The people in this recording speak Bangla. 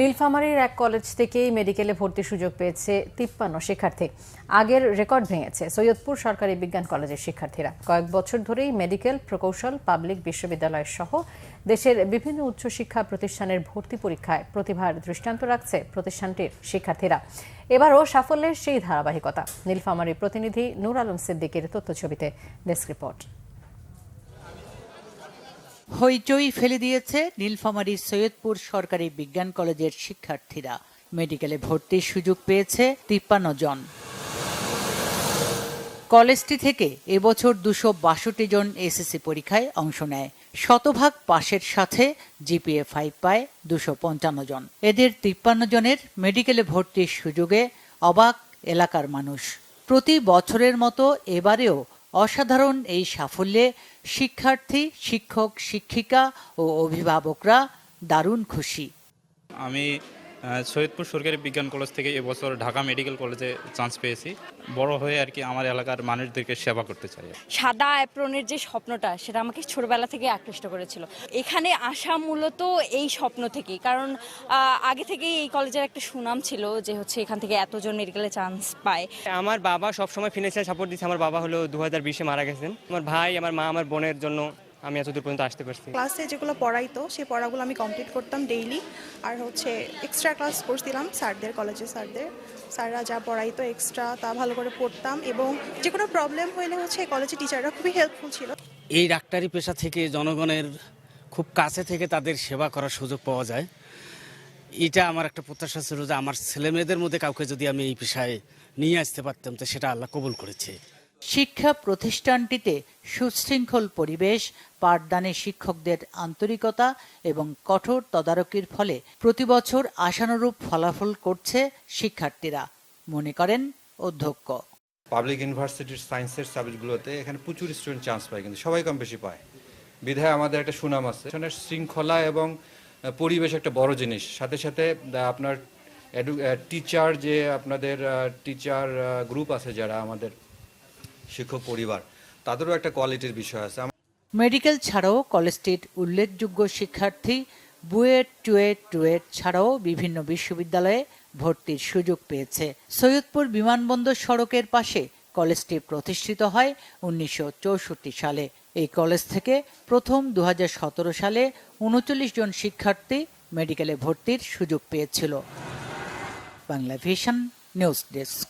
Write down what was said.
নীলফামারীর এক কলেজ থেকেই মেডিকেলে ভর্তির সুযোগ পেয়েছে ৫৩ শিক্ষার্থী। আগের রেকর্ড ভেঙেছে সৈয়দপুর সরকারি বিজ্ঞান কলেজের শিক্ষার্থীরা। কয়েক বছর ধরেই মেডিকেল, প্রকৌশল, পাবলিক বিশ্ববিদ্যালয় সহ দেশের বিভিন্ন উচ্চশিক্ষা প্রতিষ্ঠানের ভর্তি পরীক্ষায় প্রতিভার দৃষ্টান্ত রাখছে প্রতিষ্ঠানটির শিক্ষার্থীরা। এবারও সাফল্যের সেই ধারাবাহিকতা। নীলফামারীর প্রতিনিধি নূর আলম সিদ্দিকের তথ্যছবিতে ডেস্ক রিপোর্ট। হইচই ফেলে দিয়েছে নীলফামারীর সৈয়দপুর সরকারি বিজ্ঞান কলেজের শিক্ষার্থীরা। মেডিকেলে ভর্তির সুযোগ পেয়েছে ৫৩ জন। কলেজটি থেকে এবছর ২৬২ জন এসএসসি পরীক্ষায় অংশ নেয়। শতভাগ পাশের সাথে জিপিএ 5 পায় ২৫৫ জন। এদের ৫৩ জনের মেডিকেলে ভর্তির সুযোগে অবাক এলাকার মানুষ। প্রতি বছরের মতো এবারেও অসাধারণ এই সাফল্যে শিক্ষার্থী, শিক্ষক, শিক্ষিকা ও অভিভাবকরা দারুণ খুশি। আমি সৈয়দপুর সরকারি বিজ্ঞান কলেজ থেকে এবছর ঢাকা মেডিকেল কলেজে চান্স পেয়েছি। বড় হয়ে আর কি আমার এলাকার মানুষদেরকে সেবা করতে চাই। সাদা অ্যাপ্রনের যে স্বপ্নটা, সেটা আমাকে ছোটবেলা থেকে আকৃষ্ট করেছিল। এখানে আসা মূলত এই স্বপ্ন থেকেই, কারণ আগে থেকেই এই কলেজের একটা সুনাম ছিল যে এখান থেকে এতজন মেডিকেলে চান্স পায়। আমার বাবা সবসময় ফিনান্সিয়াল সাপোর্ট দিচ্ছে। আমার বাবা হলো 2020-এ মারা গেছেন। আমার ভাই, আমার মা, আমার বোনের জন্য আমি এতদূর পর্যন্ত আসতে পারছি। ক্লাসে যেগুলো পড়াইতো সেই পড়াগুলো আমি কমপ্লিট করতাম ডেইলি। আর এক্সট্রা ক্লাস করছিলাম স্যারদের, কলেজের স্যাররা যা পড়াইতো এক্সট্রা তা ভালো করে পড়তাম, এবং যে কোনো প্রবলেম হইলে কলেজের টিচাররা খুবই হেল্পফুল ছিল। এই ডাক্তারি পেশা থেকে জনগণের খুব কাছে থেকে তাদের সেবা করার সুযোগ পাওয়া যায়। এটা আমার একটা প্রত্যাশা ছিল যে আমার ছেলেমেয়েদের মধ্যে কাউকে যদি আমি এই পেশায় নিয়ে আসতে পারতাম, তো সেটা আল্লাহ কবুল করেছে। শিক্ষা প্রতিষ্ঠানটিতে সুশৃঙ্খল পরিবেশ, পাঠদানে শিক্ষকদের আন্তরিকতা এবং কঠোর তদারকির ফলে প্রতিবছর আশানুরূপ ফলাফল করছে শিক্ষার্থীরা, মনে করেন অধ্যক্ষ। পাবলিক ইউনিভার্সিটির সায়েন্সের সাবজেক্টগুলোতে এখানে প্রচুর স্টুডেন্ট চান্স পায়, কিন্তু সবাই কম বেশি পায়। বিধায় আমাদের একটা সুনাম আছে। শৃঙ্খলা এবং পরিবেশ একটা বড় জিনিস। সাথে সাথে আপনার টিচার, যে আপনাদের টিচার গ্রুপ আছে যারা আমাদের শিক্ষক পরিবার, তাদেরও একটা কোয়ালিটির বিষয় আছে। মেডিকেল ছাড়াও কলেজটির উল্লেখযোগ্য শিক্ষার্থী বুয়েট ছাড়াও বিভিন্ন বিশ্ববিদ্যালয়ে ভর্তির সুযোগ পেয়েছে। সৈয়দপুর বিমানবন্দর সড়কের পাশে কলেজটি প্রতিষ্ঠিত হয় ১৯৬৪ সালে। এই কলেজ থেকে প্রথম ২০১৭ সালে ৩৯ জন শিক্ষার্থী মেডিকেলে ভর্তির সুযোগ পেয়েছিল। Bangla vision news desk.